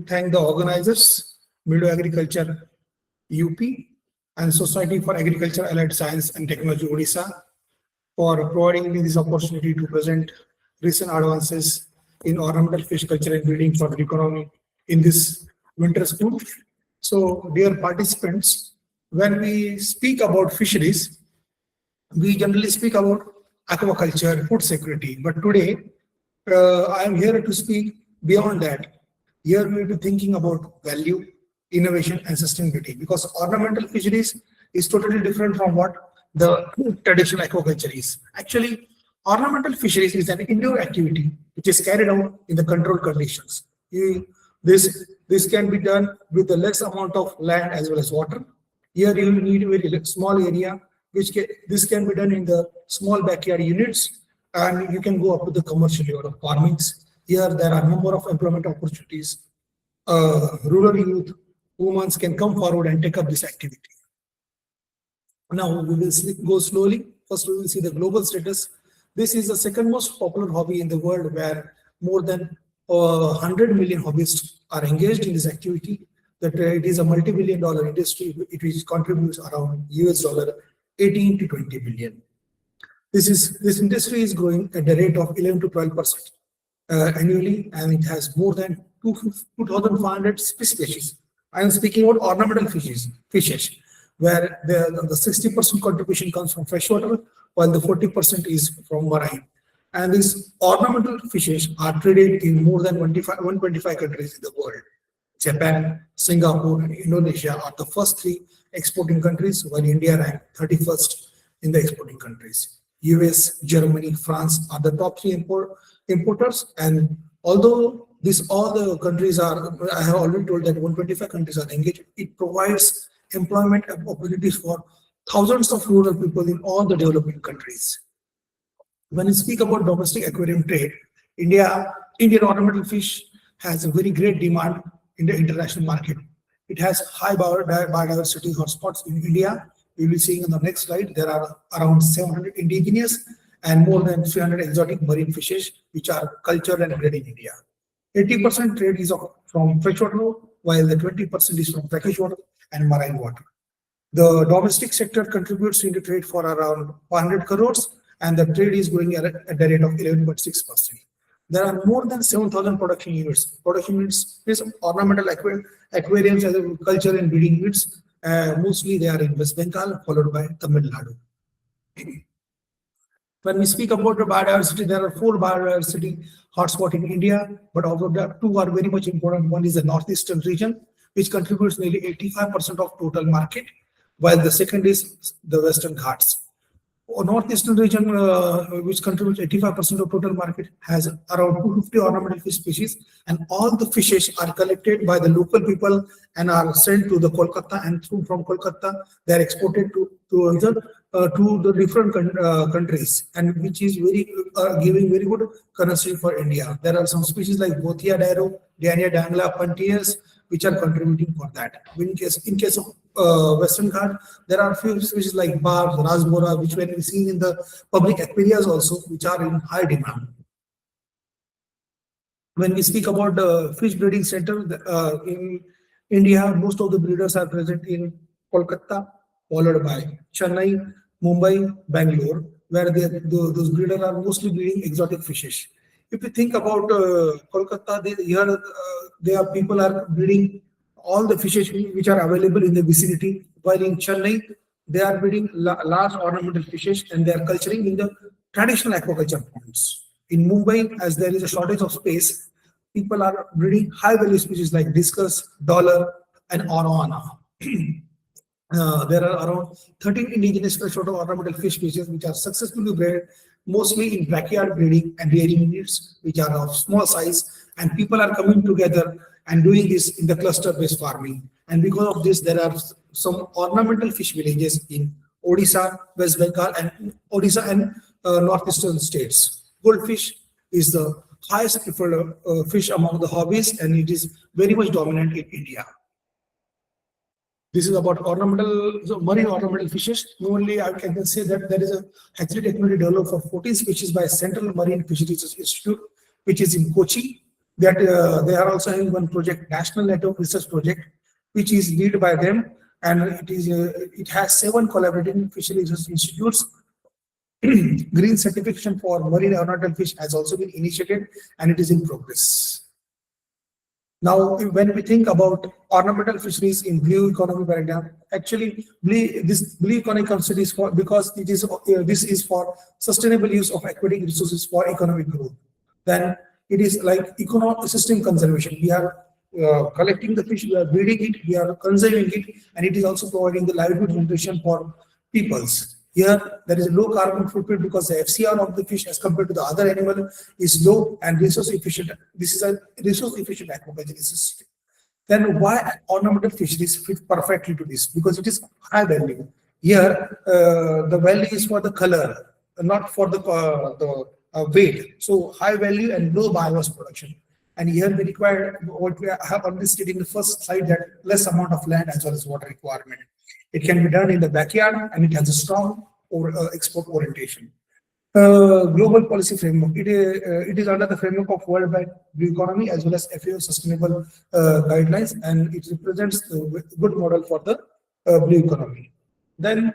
thank the organizers, Meadow Agriculture UP and Society for Agriculture, Allied Science and Technology Odisha for providing me this opportunity to present recent advances in ornamental fish culture and breeding for the economy in this winter school. So, dear participants, when we speak about fisheries, we generally speak about aquaculture, food security. But today, I am here to speak beyond that. Here we will be thinking about value, innovation, and sustainability, because ornamental fisheries is totally different from what the traditional aquaculture is. Actually, ornamental fisheries is an indoor activity which is carried out in the controlled conditions. This can be done with the less amount of land as well as water. Here you will need a very small area, this can be done in the small backyard units, and you can go up to the commercial level of farmings. Here there are a number of employment opportunities. Rural youth, women can come forward and take up this activity. Now we will go slowly. First we will see the global status. This is the second most popular hobby in the world, where more than 100 million hobbyists are engaged in this activity. That it is a multi-billion-dollar industry. It contributes around $18 to 20 billion. This industry is growing at the rate of 11 to 12% annually, and it has more than 2,500 species. I am speaking about ornamental fishes, where the 60% contribution comes from freshwater, while the 40% is from marine. And these ornamental fishes are traded in more than 125 countries in the world. Japan, Singapore, and Indonesia are the first three exporting countries, while India ranked 31st in the exporting countries. US, Germany, France are the top three importers. And although all the countries are, I have already told that 125 countries are engaged, it provides employment opportunities for thousands of rural people in all the developing countries. When we speak about domestic aquarium trade, Indian ornamental fish has a very great demand in the international market. It has high biodiversity hotspots in India. We will be seeing on the next slide, there are around 700 indigenous and more than 300 exotic marine fishes which are cultured and bred in India. 80% trade is from freshwater, while the 20% is from brackish water and marine water. The domestic sector contributes in the trade for around 100 crores, and the trade is growing at the rate of 11.6%. There are more than 7,000 production units. Production units is ornamental aquariums as a culture and breeding units. Mostly they are in West Bengal, followed by Tamil Nadu. When we speak about the biodiversity, there are 4 biodiversity hotspots in India, but although there are 2 are very much important. One is the northeastern region, which contributes nearly 85% of total market, while the second is the Western Ghats. Northeastern region, which contributes 85% of total market, has around 250 ornamental fish species, and all the fishes are collected by the local people and are sent to the Kolkata, and from Kolkata they are exported to the different countries, and which is giving very good currency for India. There are some species like Bothia dairo, Diania dangla, Pantias, which are contributing for that. In case of Western Ghat, there are few species like barbs, rasbora, which when we seen in the public aquariums also, which are in high demand. When we speak about the fish breeding center in India, most of the breeders are present in Kolkata, followed by Chennai, Mumbai, Bangalore, where those breeders are mostly breeding exotic fishes. If you think about Kolkata, people are breeding all the fishes which are available in the vicinity, while in Chennai, they are breeding large ornamental fishes and they are culturing in the traditional aquaculture ponds. In Mumbai, as there is a shortage of space, people are breeding high-value species like discus, dollar, and arowana. There are around 13 indigenous freshwater ornamental fish species which are successfully bred, mostly in backyard breeding and rearing units, which are of small size, and people are coming together and doing this in the cluster-based farming. And because of this, there are some ornamental fish villages in Odisha, West Bengal, and northeastern states. Goldfish is the highest preferred fish among the hobbies, and it is very much dominant in India. This is about marine ornamental fishes. Normally, I can say that there is a hatchery technology developed for 14 species by Central Marine Fisheries Institute, which is in Kochi. That they are also having one project, National Network Research Project, which is led by them, and it has 7 collaborating fisheries research institutes. Green certification for marine ornamental fish has also been initiated, and it is in progress. Now, when we think about ornamental fisheries in blue economy paradigm, actually, this blue economy concept is for, because it is this is for sustainable use of aquatic resources for economic growth. Then it is like ecosystem conservation. We are collecting the fish, we are breeding it, we are conserving it, and it is also providing the livelihood nutrition for peoples. Here, there is a low carbon footprint because the FCR of the fish as compared to the other animal is low and resource efficient. This is a resource efficient aquaculture system. Then why ornamental fisheries fit perfectly to this? Because it is high value. Here, the value is for the color, not for the weight. So high value and low biomass production. And here we require what we have already stated in the first slide, that less amount of land as well as water requirement. It can be done in the backyard, and it has a strong export orientation. Global policy framework. It is under the framework of worldwide blue economy as well as FAO sustainable guidelines, and it represents a good model for the blue economy. Then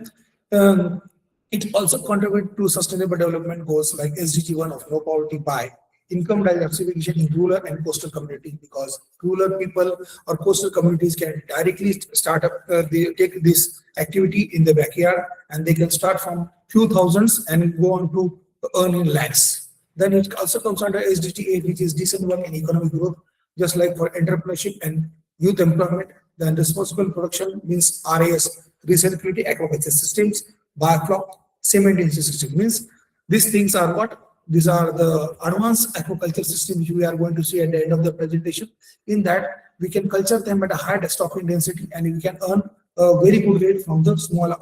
it also contributes to sustainable development goals like SDG 1 of no poverty by income diversification in rural and coastal communities, because rural people or coastal communities can directly start up, they take this activity in the backyard, and they can start from few thousands and go on to earn in lakhs. Then it also comes under SDG 8, which is decent work and economic growth, just like for entrepreneurship and youth employment. Then responsible production means RAS, recyclability aquaculture systems, biofloc, cement industry system, means these things are what? These are the advanced aquaculture system which we are going to see at the end of the presentation. In that, we can culture them at a high stocking density, and we can earn a very good rate from the small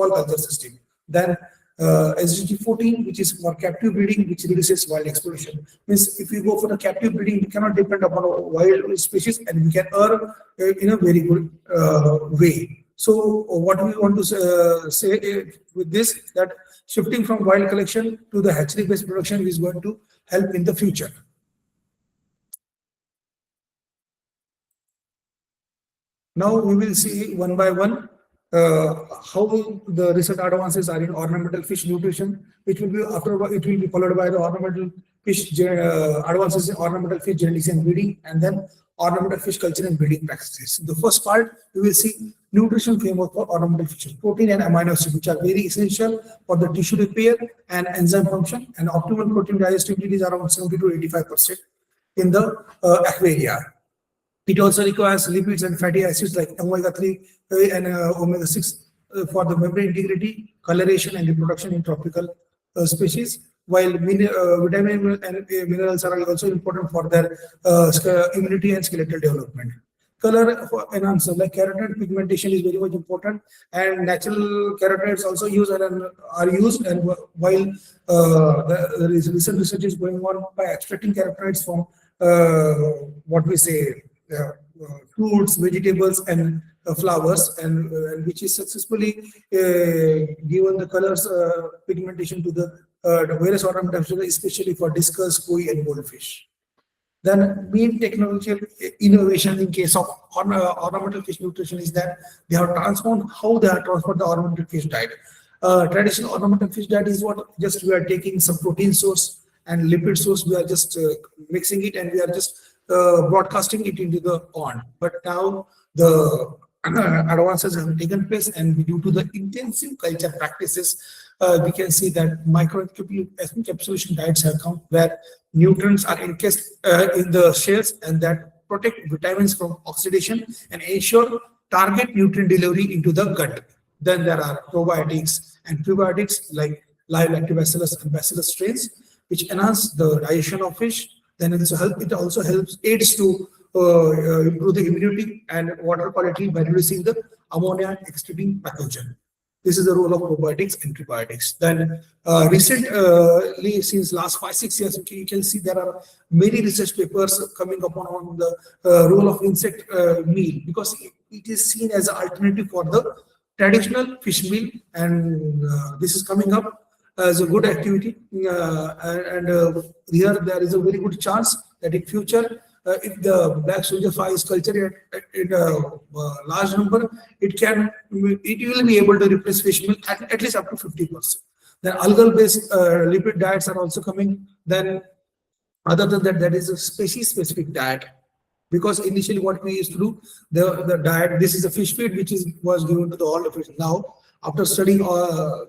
culture system. Then SDG 14, which is for captive breeding, which reduces wild exploitation. Means if we go for the captive breeding, we cannot depend upon wild species, and we can earn in a very good way. So what we want to say with this, that shifting from wild collection to the hatchery-based production is going to help in the future. Now we will see one by one how the recent advances are in ornamental fish nutrition, which will be it will be followed by the ornamental fish advances in ornamental fish genetics and breeding, and then ornamental fish culture and breeding practices. The first part, we will see nutrition framework for ornamental fishes, protein and amino acids, which are very essential for the tissue repair and enzyme function, and optimal protein digestibility is around 70 to 85% in the aquaria. It also requires lipids and fatty acids like omega-3 and omega-6 for the membrane integrity, coloration, and reproduction in tropical species, while vitamin and minerals are also important for their immunity and skeletal development. Color enhancer like carotenoid pigmentation is very much important, and natural carotenoids also are used, and while there is recent research is going on by extracting carotenoids from what we say fruits, vegetables, and flowers, and which is successfully given the colors pigmentation to the various ornamental fishes, especially for discus, koi, and goldfish. Then main technological innovation in case of ornamental fish nutrition is that they have transformed how they are transformed the ornamental fish diet. Traditional ornamental fish diet is what just we are taking some protein source and lipid source, we are just mixing it, and we are just broadcasting it into the pond. But now the advances have taken place, and due to the intensive culture practices, we can see that microencapsulation diets have come, where nutrients are encased in the shells, and that protect vitamins from oxidation and ensure target nutrient delivery into the gut. Then there are probiotics and prebiotics like live lactobacillus and bacillus strains, which enhance the digestion of fish. Then it also helps aids to improve the immunity and water quality by reducing the ammonia excreting pathogen. This is the role of probiotics and prebiotics. Then recently, since last 5-6 years, you can see there are many research papers coming upon on the role of insect meal, because it is seen as an alternative for the traditional fish meal, and this is coming up as a good activity. Here there is a very good chance that in future, if the black soldier fly is cultured in a large number, it will be able to replace fish meal at least up to 50%. Then algal based lipid diets are also coming. Then other than that, there is a species specific diet, because initially what we used to do, the diet, this is a fish feed which was given to all the fish. Now after studying all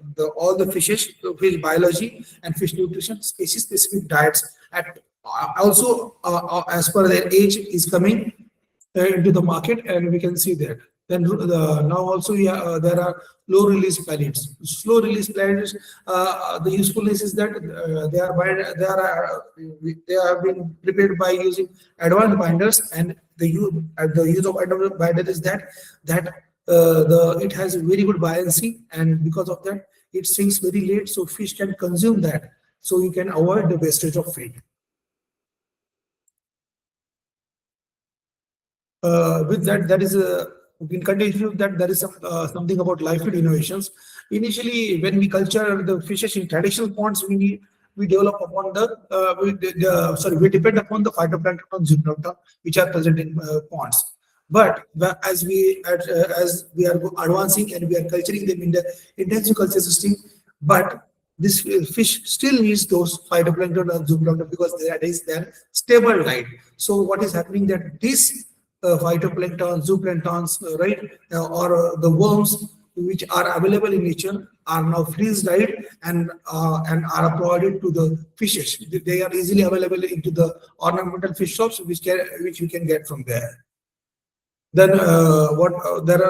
the fishes, fish biology and fish nutrition, species specific diets at also as per their age is coming into the market, and we can see that. Then now also there are low release pellets. Slow release pellets, the usefulness is that they have been prepared by using advanced binders, and the use of advanced binder is that it has very good buoyancy, and because of that it sinks very late, so fish can consume that, so you can avoid the wastage of feed. With that, that is we can continue with that. There is something about live feed innovations. Initially, when we culture the fishes in traditional ponds, we develop upon we depend upon the phytoplankton, zooplankton, which are present in ponds. But as we are advancing and we are culturing them in the intensive culture system, but this fish still needs those phytoplankton and zooplankton because that is their stable diet. So what is happening that this phytoplankton, zooplanktons, right, or the worms which are available in nature are now freeze-dried and are provided to the fishes. They are easily available into the ornamental fish shops, which you can get from there. Then there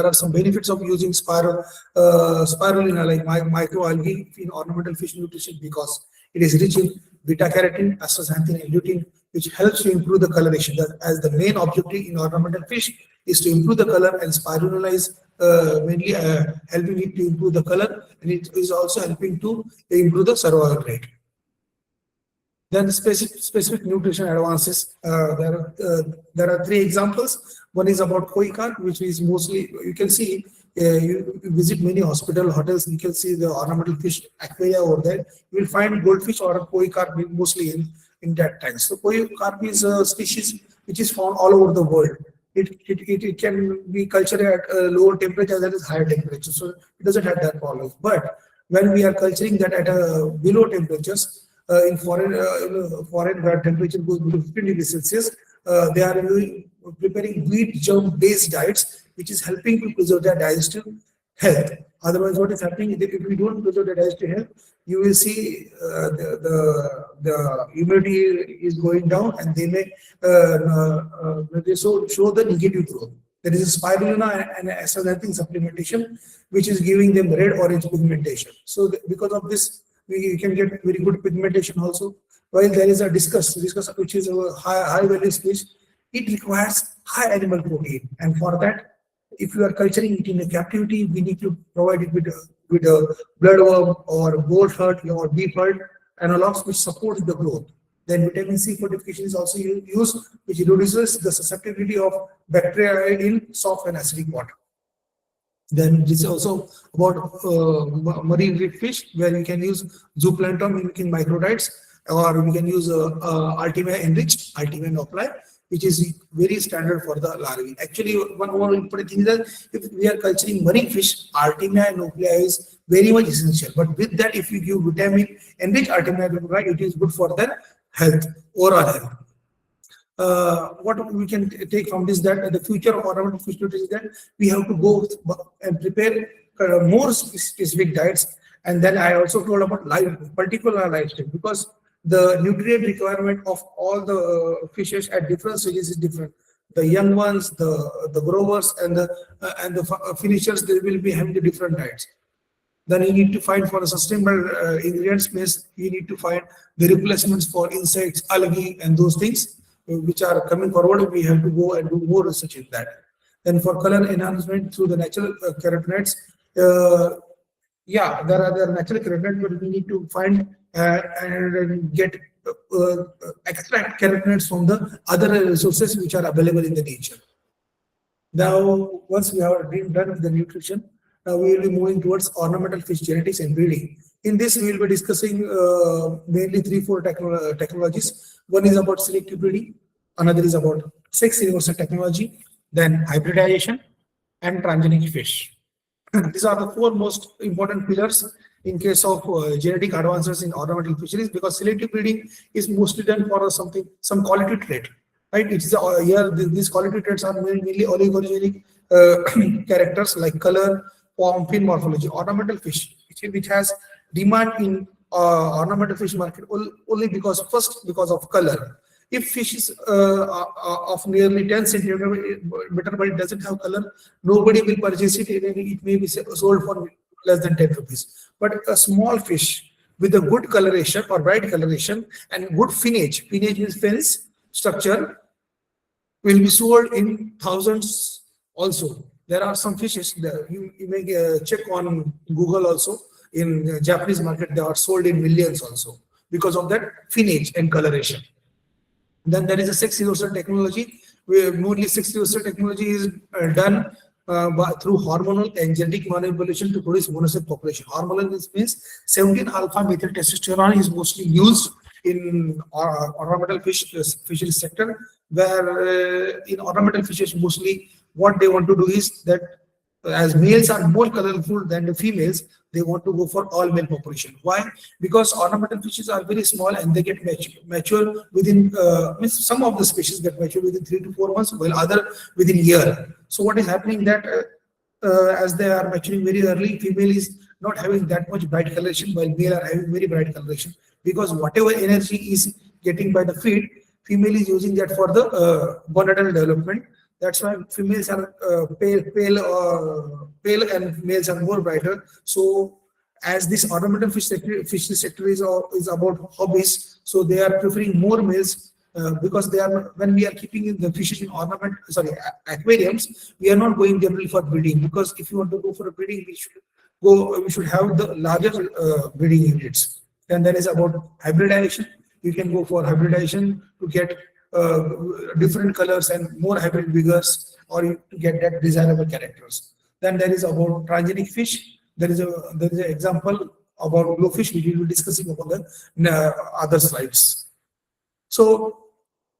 are some benefits of using spirulina like microalgae in ornamental fish nutrition, because it is rich in beta carotene, astaxanthin, and lutein, which helps to improve the coloration. As the main objective in ornamental fish is to improve the color, and spirulina is mainly helping it to improve the color, and it is also helping to improve the survival rate. Then specific nutrition advances. There are three examples. One is about koi carp, which is mostly, you can see, you visit many hospital, hotels, you can see the ornamental fish aquaria over there. You will find goldfish or koi carp mostly in that tank. So koi carp is a species which is found all over the world. It can be cultured at lower temperature as well as higher temperature, so it doesn't have that problem. But when we are culturing that at below temperatures, in foreign where temperature goes below 15 degrees Celsius, they are preparing wheat germ based diets, which is helping to preserve their digestive health. Otherwise, what is happening is that if we don't preserve the digestive health, you will see the immunity is going down, and they may show the negative growth. There is a spirulina and astaxanthin supplementation, which is giving them red-orange pigmentation. So because of this, we can get very good pigmentation also. While there is a discus, which is a high value species, it requires high animal protein, and for that, if you are culturing it in a captivity, we need to provide it with a bloodworm or goat herd or beef herd analogs which support the growth. Then vitamin C fortification is also used, which reduces the susceptibility of bacteria in soft and acidic water. Then this is also about marine reef fish, where you can use zooplankton mimicking microdiets, or we can use Artemia enriched, Artemia nopli, which is very standard for the larvae. Actually, one more important thing is that if we are culturing marine fish, Artemia nopli is very much essential. But with that, if you give vitamin enriched Artemia nopli, it is good for their health, overall health. What we can take from this, that the future of ornamental fish nutrition is that we have to go and prepare more specific diets. And then I also told about particular lifestyle, because the nutrient requirement of all the fishes at different stages is different. The young ones, the growers, and the finishers, they will be having the different diets. Then you need to find for a sustainable ingredient space, you need to find the replacements for insects, algae, and those things which are coming forward. We have to go and do more research in that. Then for color enhancement through the natural carotenoids, there are natural carotenoids, but we need to find and get extract carotenoids from the other resources which are available in the nature. Now, once we have done with the nutrition, now we will be moving towards ornamental fish genetics and breeding. In this, we will be discussing mainly 3-4 technologies. One is about selective breeding, another is about sex reversal technology, then hybridization and transgenic fish. These are the four most important pillars in case of genetic advances in ornamental fisheries, because selective breeding is mostly done for something, some quality trait, right? It is here these quality traits are mainly oligogenic characters like color, form, fin morphology. Ornamental fish, which has demand in ornamental fish market only because first because of color. If fish is of nearly 10 centimeter but it doesn't have color, nobody will purchase it. It may be sold for less than 10 rupees. But a small fish with a good coloration or bright coloration and good finnage means fins structure, will be sold in thousands also. There are some fishes that you may check on Google also. In the Japanese market, they are sold in millions also because of that finnage and coloration. Then there is a sex reversal technology, where mostly sex reversal technology is done through hormonal and genetic manipulation to produce monosex population. Hormonal means 17 alpha methyl testosterone is mostly used in ornamental fishery sector, where in ornamental fishes mostly what they want to do is that as males are more colorful than the females, they want to go for all male population. Why? Because ornamental fishes are very small and they get mature within, means some of the species get mature within 3 to 4 months, while other within a year. So what is happening that as they are maturing very early, female is not having that much bright coloration, while male are having very bright coloration, because whatever energy is getting by the feed, female is using that for the gonadal development. That's why females are pale and males are more brighter. So as this ornamental fishery sector is about hobbies, so they are preferring more males because they are, when we are keeping in the fishes in aquariums, we are not going generally for breeding, because if you want to go for a breeding, we should have the larger breeding units. Then there is about hybridization. You can go for hybridization to get different colors and more hybrid vigors, or to get that desirable characters. Then there is about transgenic fish. There is an example about glowfish, which we will be discussing about the other slides. So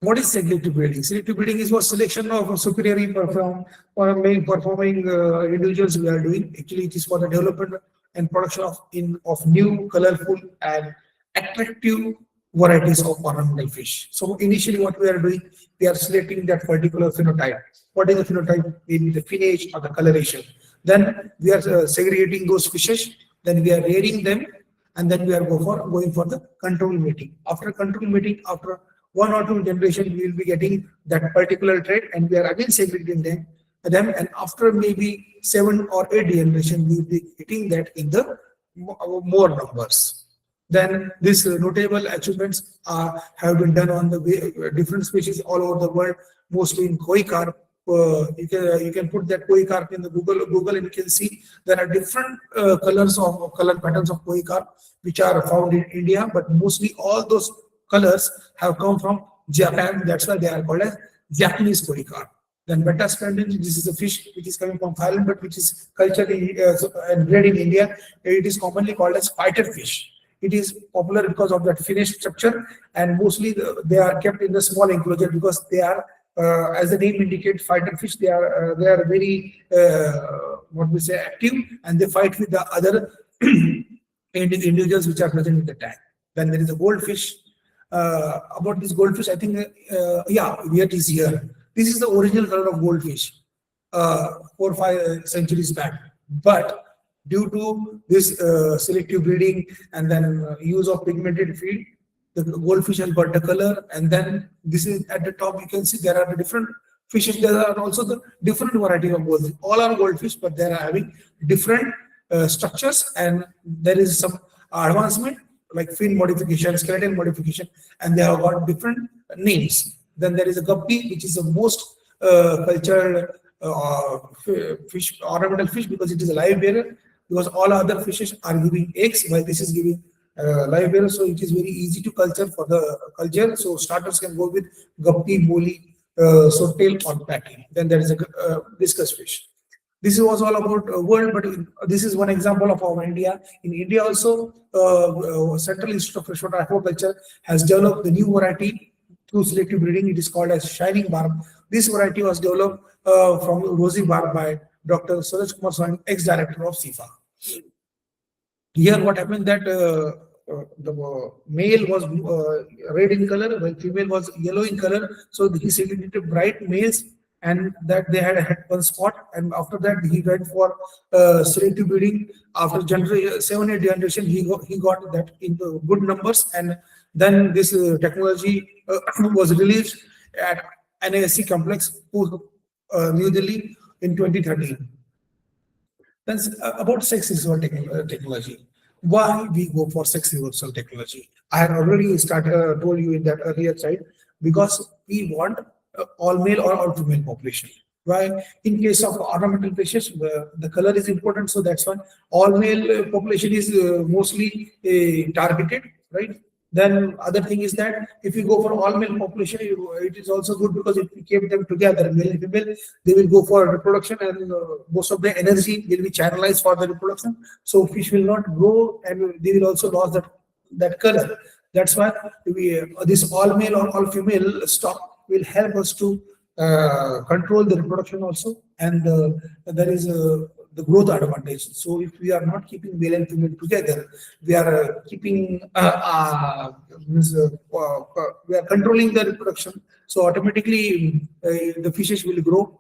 what is selective breeding? Selective breeding is for selection of superiorly performing individuals we are doing. Actually, it is for the development and production of new, colorful and attractive varieties of ornamental fish. So initially what we are doing, we are selecting that particular phenotype. What is the phenotype? In the finnage or the coloration. Then we are segregating those fishes, then we are rearing them, and then we are going for the control mating. After control mating, after 1 or 2 generations, we will be getting that particular trait, and we are again segregating them, and after maybe 7 or 8 generations, we will be getting that in the more numbers. Then these notable achievements have been done on the different species all over the world, mostly in koi carp. You can put that koi carp in the Google, and you can see there are different color patterns of koi carp which are found in India, but mostly all those colors have come from Japan. That's why they are called as Japanese koi carp. Then betta splendens, this is a fish which is coming from Thailand, but which is cultured and bred in India. It is commonly called as fighter fish. It is popular because of that finished structure, and mostly they are kept in the small enclosure because they are, as the name indicates, fighter fish. They are very active, and they fight with the other individuals which are present in the tank. Then there is a goldfish. About this goldfish, I think here it is here. This is the original color of goldfish 4 or 5 centuries back, but due to this selective breeding and then use of pigmented feed, the goldfish has got the color. And then this is at the top, you can see there are the different fishes. There are also the different variety of goldfish. All are goldfish, but they are having different structures, and there is some advancement like fin modification, skeleton modification, and they have got different names. Then there is a guppy, which is the most cultured fish, ornamental fish, because it is a live bearer. Because all other fishes are giving eggs, while this is giving live bearer, so it is very easy to culture for the culture. So starters can go with guppy, moli, swordtail, or patty. Then there is a discus fish. This was all about world, but this is one example of our India. In India also, Central Institute of Freshwater Aquaculture has developed the new variety through selective breeding. It is called as shining barb. This variety was developed from rosy barb by Dr. Suraj Kumar Swami, ex-director of SIFA. Here, what happened that the male was red in color, while female was yellow in color. So he selected bright males, and that they had one spot. And after that, he went for selective breeding. After 7-8 generation, he got that in good numbers, and then this technology was released at NASC complex, New Delhi in 2013. Then about sex reversal technology. Why we go for sex reversal technology? I had already told you in that earlier slide, because we want all male or all female population. Why? In case of ornamental fishes, the color is important, so that's why all male population is mostly targeted, right? Then other thing is that if you go for all male population, it is also good because if we keep them together, male and female, they will go for reproduction, and most of the energy will be channelized for the reproduction. So fish will not grow, and they will also lose that color. That's why this all male or all female stock will help us to control the reproduction also, and there is the growth advantage. So if we are not keeping male and female together, we are keeping we are controlling the reproduction. So automatically the fishes will grow.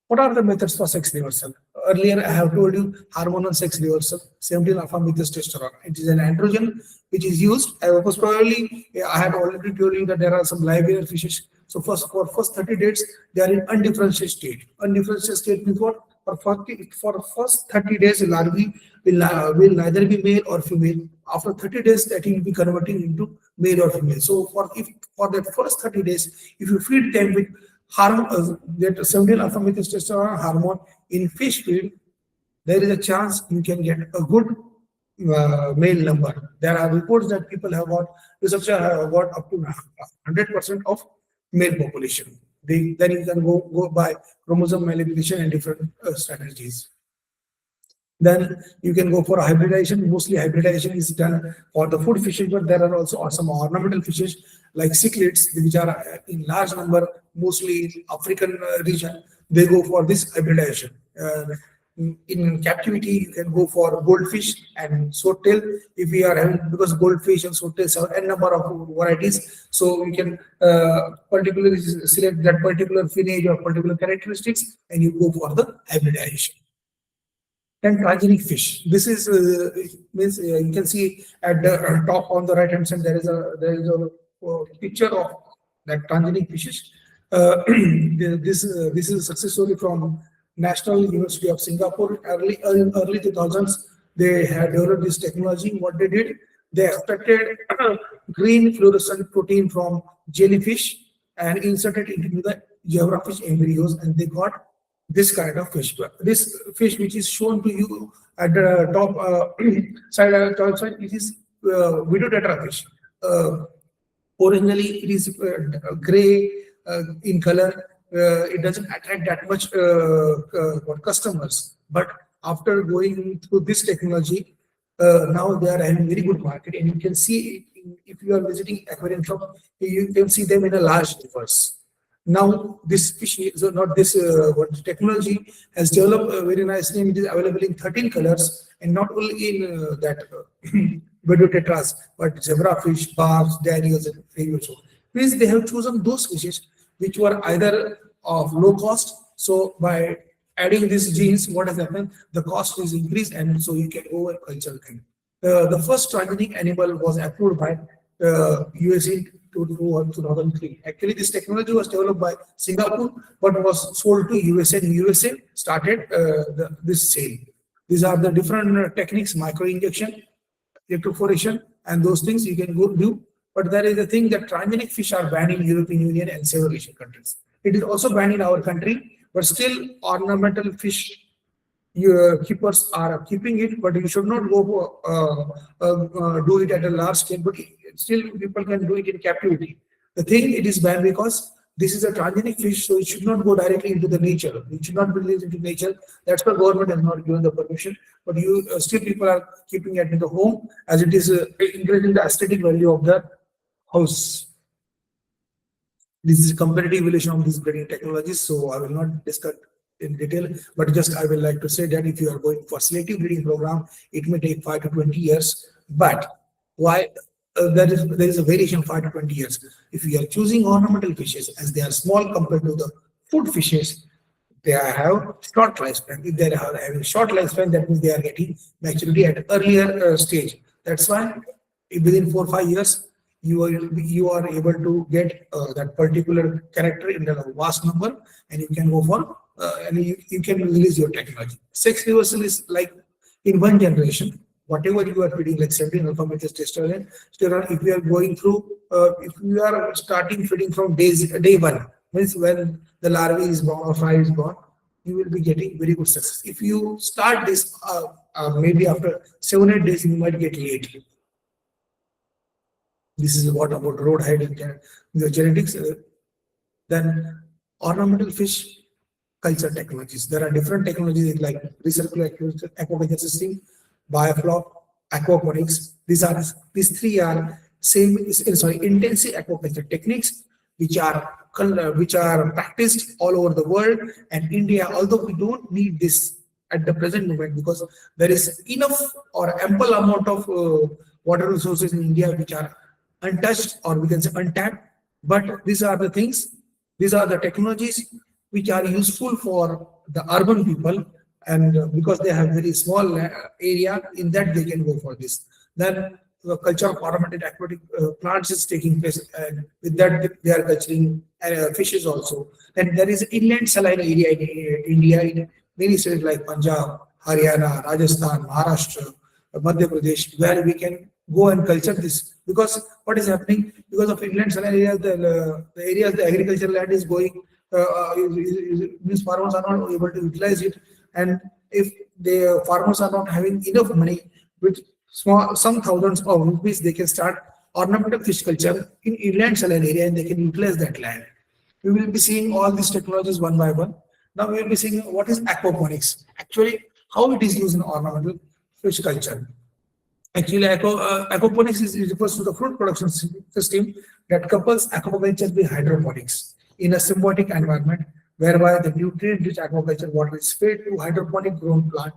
What are the methods for sex reversal? Earlier I have told you hormonal sex reversal, 17-alpha-methyl-testosterone. It is an androgen which is used. Most probably I have already told you that there are some live fishes. So for first 30 days they are in undifferentiated state. Undifferentiated state means what? For first 30 days, larvae will neither be male or female. After 30 days, that will be converting into male or female. So for that first 30 days, if you feed them with hormone, that 17-alpha-methyl-testosterone hormone in fish feed, there is a chance you can get a good male number. There are reports that people have got, researchers have got up to 100% of male population. Then you can go by chromosome manipulation and different strategies. Then you can go for hybridization. Mostly hybridization is done for the food fishes, but there are also some ornamental fishes like cichlids, which are in large number, mostly in African region. They go for this hybridization. In captivity, you can go for goldfish and swordtail. If we are having, because goldfish and swordtails have n number of varieties, so we can particularly select that particular lineage or particular characteristics, and you go for the hybridization. And transgenic fish. This is means you can see at the top on the right hand side there is a picture of that transgenic fishes. This is a success story from National University of Singapore. Early 2000s, they had developed this technology. What they did, they extracted green fluorescent protein from jellyfish and inserted it into the zebrafish embryos, and they got this kind of fish. This fish, which is shown to you at the top side, it is widow tetrafish. Originally, it is gray in color. It doesn't attract that much customers, but after going through this technology, now they are having very good market, and you can see if you are visiting aquarium shop, you can see them in a large numbers. Now this fish, so not this technology has developed very nicely, and it is available in 13 colors, and not only in that widow tetras, but zebrafish, barbs, daniels, and flavios. Means they have chosen those fishes which were either of low cost. So by adding these genes, what has happened? The cost is increased, and so you can go and culture them. The first transgenic animal was approved by USA in 2003. Actually, this technology was developed by Singapore, but was sold to USA. And USA started this sale. These are the different techniques: micro-injection, electrophoration, and those things you can go do. But there is a thing that transgenic fish are banned in European Union and several Asian countries. It is also banned in our country, but still ornamental fish keepers are keeping it. But you should not go do it at a large scale. But still, people can do it in captivity. The thing, it is banned because this is a transgenic fish, so it should not go directly into the nature. It should not be released into nature. That's why government has not given the permission. But you still people are keeping it in the home, as it is increasing the aesthetic value of the house. This is a comparative evaluation of these breeding technologies, so I will not discuss in detail, but just I will like to say that if you are going for selective breeding program, it may take 5 to 20 years. But why there is a variation 5 to 20 years. If you are choosing ornamental fishes as they are small compared to the food fishes, they have short lifespan. If they are having short lifespan, that means they are getting maturity at earlier stage. That's why within 4 or 5 years, you are able to get that particular character in the vast number, and you can go for and you can release your technology. Sex reversal is like in one generation. Whatever you are feeding, like 17 alpha methyl testosterone, if you are going through, if you are starting feeding from day one, means when the larvae is born or fry is born, you will be getting very good success. If you start this maybe after 7 or 8 days, you might get late. This is what about road height and the genetics. Then ornamental fish culture technologies. There are different technologies like recircular aquaculture system, biofloc, aquaponics. These three are intensive aquaculture techniques which are practiced all over the world. And India, although we don't need this at the present moment because there is enough or ample amount of water resources in India which are untouched, or we can say untapped. But these are the things, these are the technologies which are useful for the urban people, and because they have very small area, in that they can go for this. Then the culture of ornamented aquatic plants is taking place, and with that they are culturing fishes also. And there is inland saline area in India, in many states like Punjab, Haryana, Rajasthan, Maharashtra, Madhya Pradesh, where we can go and culture this. Because what is happening, because of inland saline areas, the areas the agricultural land is going, means farmers are not able to utilize it. And if the farmers are not having enough money, with some thousands of rupees, they can start ornamental fish culture in inland saline area, and they can utilize that land. We will be seeing all these technologies one by one. Now we will be seeing what is aquaponics. Actually, how it is used in ornamental fish culture. Actually, aquaponics refers to the fruit production system that couples aquaculture with hydroponics in a symbiotic environment, whereby the nutrient-rich aquaculture water is fed to hydroponic grown plant,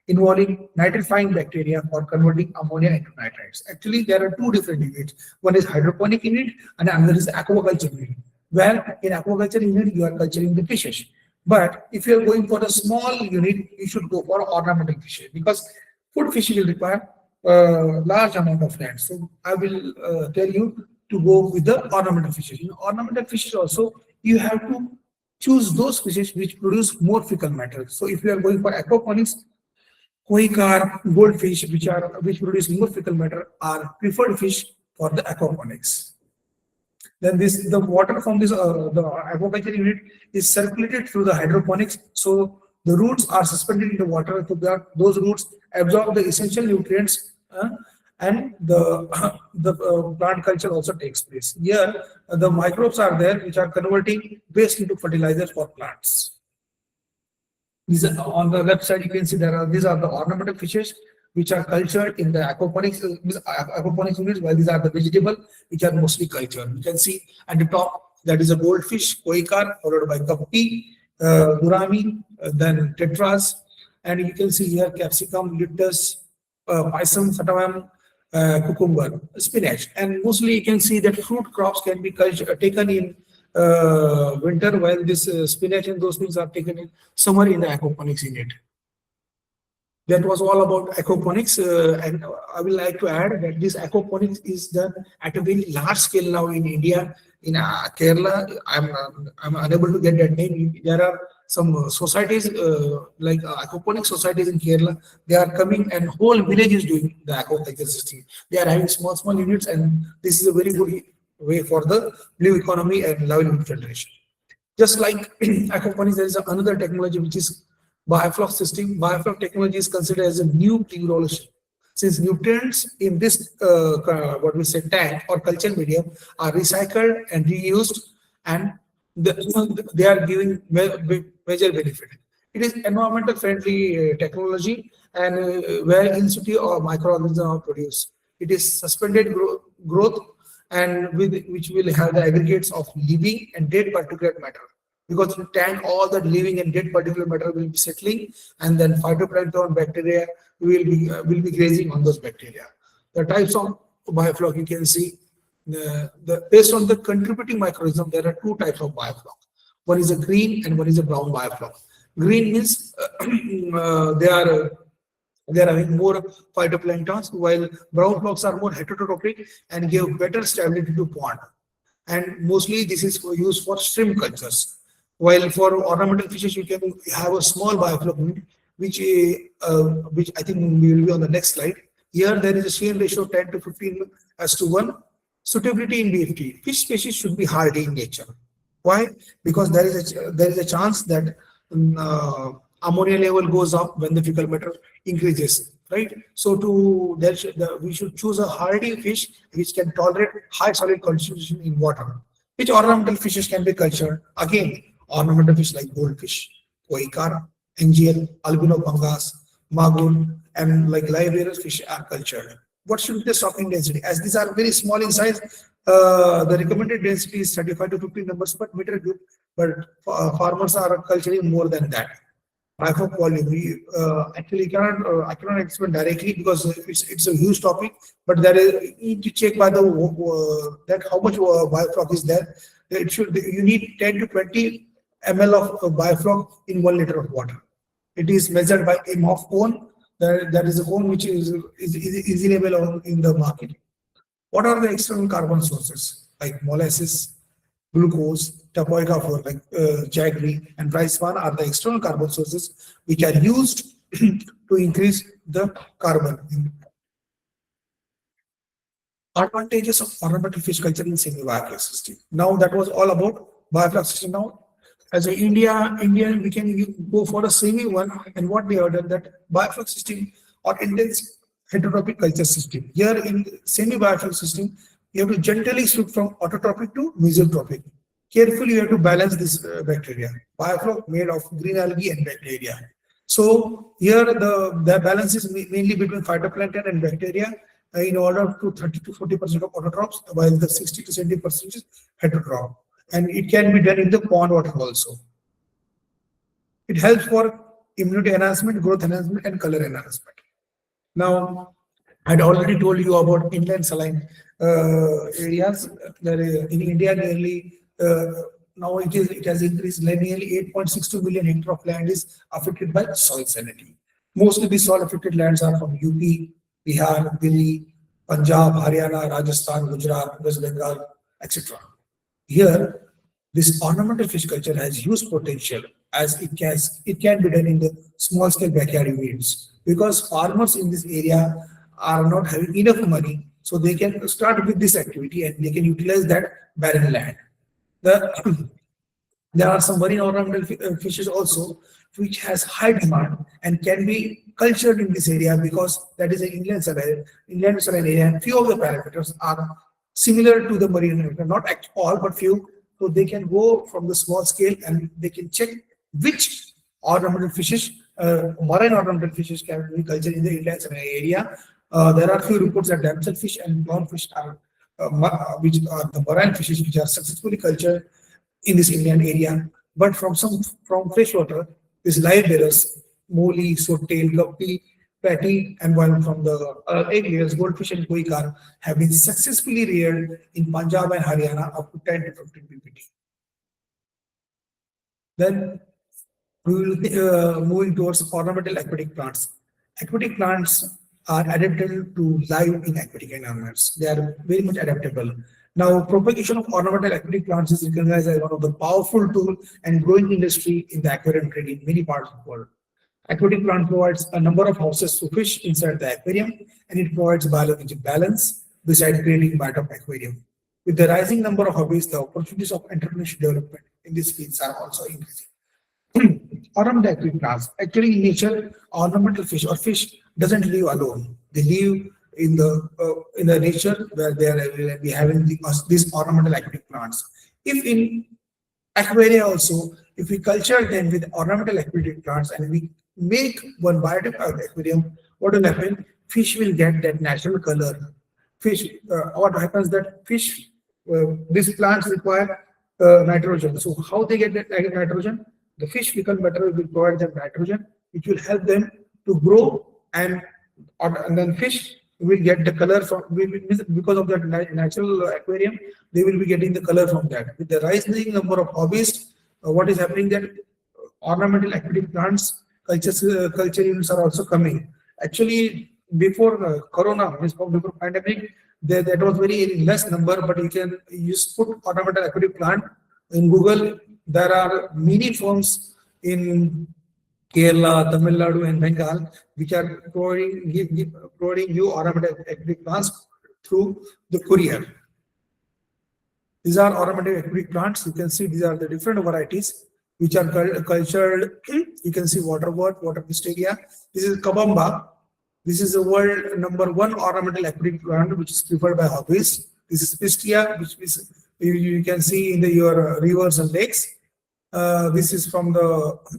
involving nitrifying bacteria for converting ammonia into nitrites. Actually, there are two different units. One is hydroponic unit and another is aquaculture unit. Where in aquaculture unit, you are culturing the fishes. But if you are going for a small unit, you should go for ornamental fishes, because food fish will require large amount of land. So I will tell you to go with the ornamental fishes. In ornamental fishes also, you have to choose those fishes which produce more fecal matter. So if you are going for aquaponics, koi carp, goldfish, which produce more fecal matter, are preferred fish for the aquaponics. Then the water from this the aquaculture unit is circulated through the hydroponics. So the roots are suspended in the water, so that those roots absorb the essential nutrients, and the plant culture also takes place. Here, the microbes are there which are converting waste into fertilizers for plants. These are, on the left side, you can see these are the ornamental fishes which are cultured in the aquaponics units, while these are the vegetable which are mostly cultured. You can see at the top that is a goldfish, koi carp, followed by guppy, gurami, then tetras, and you can see here capsicum, lettuce, pisum, satawan, cucumber, spinach, and mostly you can see that fruit crops can be taken in winter, while this spinach and those things are taken in summer in the aquaponics unit. That was all about aquaponics, and I would like to add that this aquaponics is done at a very large scale now in India. In Kerala, I'm unable to get that name. There are some societies like aquaponic societies in Kerala. They are coming, and whole village is doing the aquaculture system. They are having small units, and this is a very good way for the blue economy and livelihood generation. Just like aquaponics, there is another technology which is biofloc system. Biofloc technology is considered as a new clean since nutrients in this what we say tank or culture medium are recycled and reused, and they are giving major benefit. It is environmental friendly technology, and where in situ or microorganisms are produced. It is suspended growth and with which will have the aggregates of living and dead particulate matter. Because in tank, all that living and dead particulate matter will be settling, and then phytoplankton bacteria will be grazing on those bacteria. The types of biofloc you can see, based on the contributing microorganism, there are two types of biofloc. One is a green and one is a brown biofloc. Green means they are having more phytoplanktons, while brown flocks are more heterotrophic and give better stability to pond. And mostly this is used for shrimp cultures. While for ornamental fishes, you can have a small biofloc unit, which I think will be on the next slide. Here there is a CN ratio 10 to 15 as to 1. Suitability in BFT. Fish species should be hardy in nature. Why? Because there is a chance that ammonia level goes up when the fecal matter increases, right? So we should choose a hardy fish which can tolerate high solid concentration in water. Which ornamental fishes can be cultured? Again, ornamental fish like goldfish, Onkar, NGL, albino pangas, magoon, and like live bearers fish are cultured. What should be the stocking density? As these are very small in size, the recommended density is 35 to 50 numbers per meter cube, but farmers are culturing more than that. Biofloc volume, actually I cannot explain directly because it's a huge topic, but there is, you need to check by the that how much biofloc is there. You need 10 to 20 ml of biofloc in 1 liter of water. It is measured by a MOF cone. That is a cone which is easily available in the market. What are the external carbon sources like molasses, glucose, tapioca for like jaggery, and rice bran are the external carbon sources which are used to increase the carbon. Advantages of ornamental fish culture in semi-biofloc system. Now that was all about biofloc system. Now, as a India, we can go for a semi one, and what we have done that biofloc system or intense heterotrophic culture system. Here in semi-biofloc system, you have to gently switch from autotrophic to mesotrophic. Carefully, you have to balance this bacteria. Biofloc made of green algae and bacteria. So here the balance is mainly between phytoplankton and bacteria in order to 30 to 40% of autotrophs, while the 60 to 70% is heterotroph. And it can be done in the pond water also. It helps for immunity enhancement, growth enhancement, and color enhancement. Now, I'd already told you about inland saline areas. In India, nearly now it has increased. Nearly 8.62 million hectare of land is affected by soil salinity. Mostly these soil affected lands are from UP, Bihar, Delhi, Punjab, Haryana, Rajasthan, Gujarat, West Bengal, etc. Here, this ornamental fish culture has huge potential as it can be done in the small scale backyard units, because farmers in this area are not having enough money, so they can start with this activity and they can utilize that barren land. There are some marine ornamental fishes also which has high demand and can be cultured in this area because that is an inland saline area, and few of the parameters are similar to the marine, not all, but few. So they can go from the small scale and they can check which ornamental fishes, marine ornamental fishes can be cultured in the inland saline area. There are few reports that damselfish and clownfish are, which are the marine fishes which are successfully cultured in this inland area. But from freshwater, these live bearers, molly, swordtail, guppy, patty, and one from the egg layers, goldfish and koi carp, have been successfully reared in Punjab and Haryana up to 10 to 15 ppt. Then we will be moving towards ornamental aquatic plants. Aquatic plants are adapted to live in aquatic environments. They are very much adaptable. Now, propagation of ornamental aquatic plants is recognized as one of the powerful tools and growing industry in the aquarium trade in many parts of the world. Aquatic plant provides a number of houses to fish inside the aquarium, and it provides biological balance besides creating biotop aquarium. With the rising number of hobbies, the opportunities of entrepreneurship development in these fields are also increasing. Ornamental aquatic plants. Actually, in nature, ornamental fish or fish doesn't live alone. They live in the nature where they are having these ornamental aquatic plants. If in aquaria also, if we culture them with ornamental aquatic plants and we make one biotop aquarium, what will happen? Fish will get that natural color. fish, what happens that fish, these plants require nitrogen. So how they get that nitrogen? The fish fecal matter will provide them nitrogen, which will help them to grow, and then fish will get the color from, because of that natural aquarium, they will be getting the color from that. With the rising number of hobbyists, what is happening that ornamental aquatic plants culture units are also coming. Actually, before Corona, before pandemic, that was very less number, but you can use put ornamental aquatic plant in Google. There are many firms in Kerala, Tamil Nadu, and Bengal which are providing you ornamental aquatic plants through the courier. These are ornamental aquatic plants. You can see these are the different varieties which are cultured. You can see waterbird, water wisteria. This is Kabamba. This is the world #1 ornamental aquatic plant which is preferred by hobbyists. This is Pistia, which is, you can see in your rivers and lakes. This is from the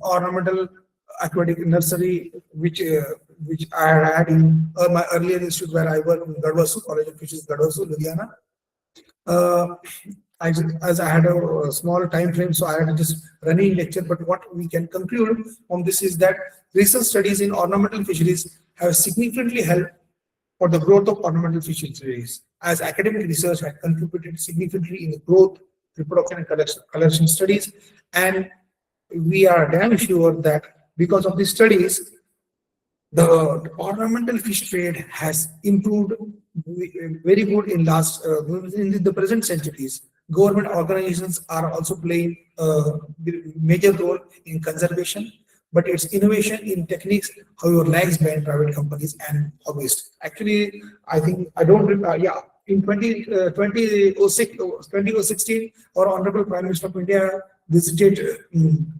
ornamental aquatic nursery which I had in my earlier institute where I worked in BASU, College of Fisheries, BASU, Ludhiana. As I had a small time frame, so I had to just running lecture. But what we can conclude from this is that recent studies in ornamental fisheries have significantly helped for the growth of ornamental fisheries, as academic research had contributed significantly in the growth, reproduction, and collection studies. And we are damn sure that because of these studies, the ornamental fish trade has improved very good in in the present centuries. Government organizations are also playing a major role in conservation, but its innovation in techniques, however, lags behind private companies and hobbyists. Actually, I think I don't remember. Yeah, in 2016, our Honorable Prime Minister of India visited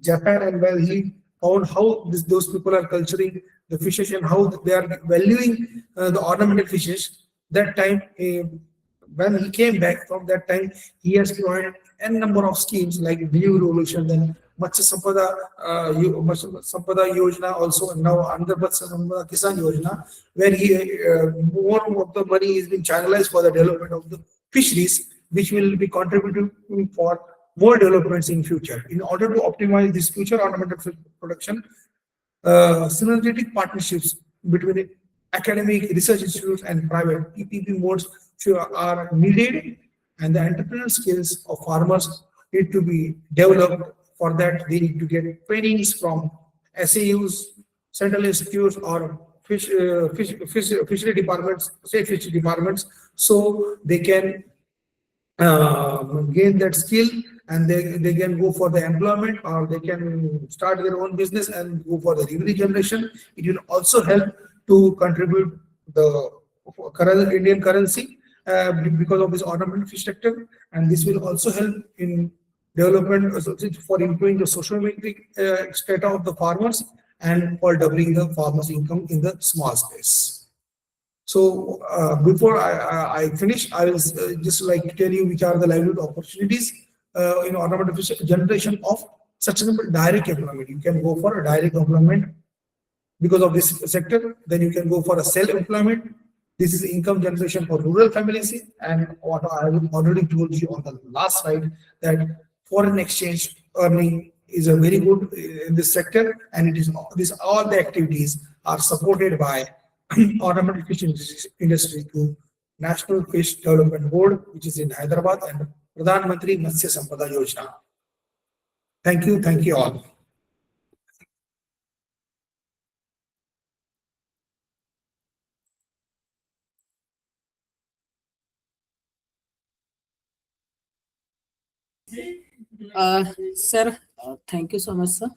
Japan, and where he found how those people are culturing the fishes and how they are valuing the ornamental fishes. That time, when he came back from that time, he has provided n number of schemes like Blue Revolution, then Matsya Sampada Yojana, also now Andhra Pradesh Kisan Yojana, where more of the money is being channelized for the development of the fisheries, which will be contributing for more developments in future. In order to optimize this future ornamental fish production, synergetic partnerships between academic research institutes and private PPP modes are needed, and the entrepreneurial skills of farmers need to be developed. For that, they need to get trainings from SAUs, central institutes, or fishery departments, state fishery departments, so they can gain that skill, and they can go for the employment, or they can start their own business and go for the revenue generation. It will also help to contribute the Indian currency because of this ornamental fish sector, and this will also help in development for improving the socio-economic strata of the farmers and for doubling the farmers' income in the small space. So before I finish, I will just like to tell you which are the livelihood opportunities in ornamental fish generation of sustainable direct employment. You can go for a direct employment because of this sector. Then you can go for a self-employment. This is income generation for rural families, and what I have already told you on the last slide, that foreign exchange earning is a very good in this sector, and it is all the activities are supported by ornamental fish industry through National Fish Development Board, which is in Hyderabad, and Pradhan Mantri Matsya Sampada Yojana. Thank you all. Sir, thank you so much, sir.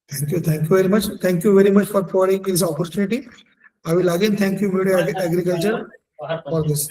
Thank you very much. Thank you very much for providing this opportunity. I will again thank you, Meadow Agriculture, for this.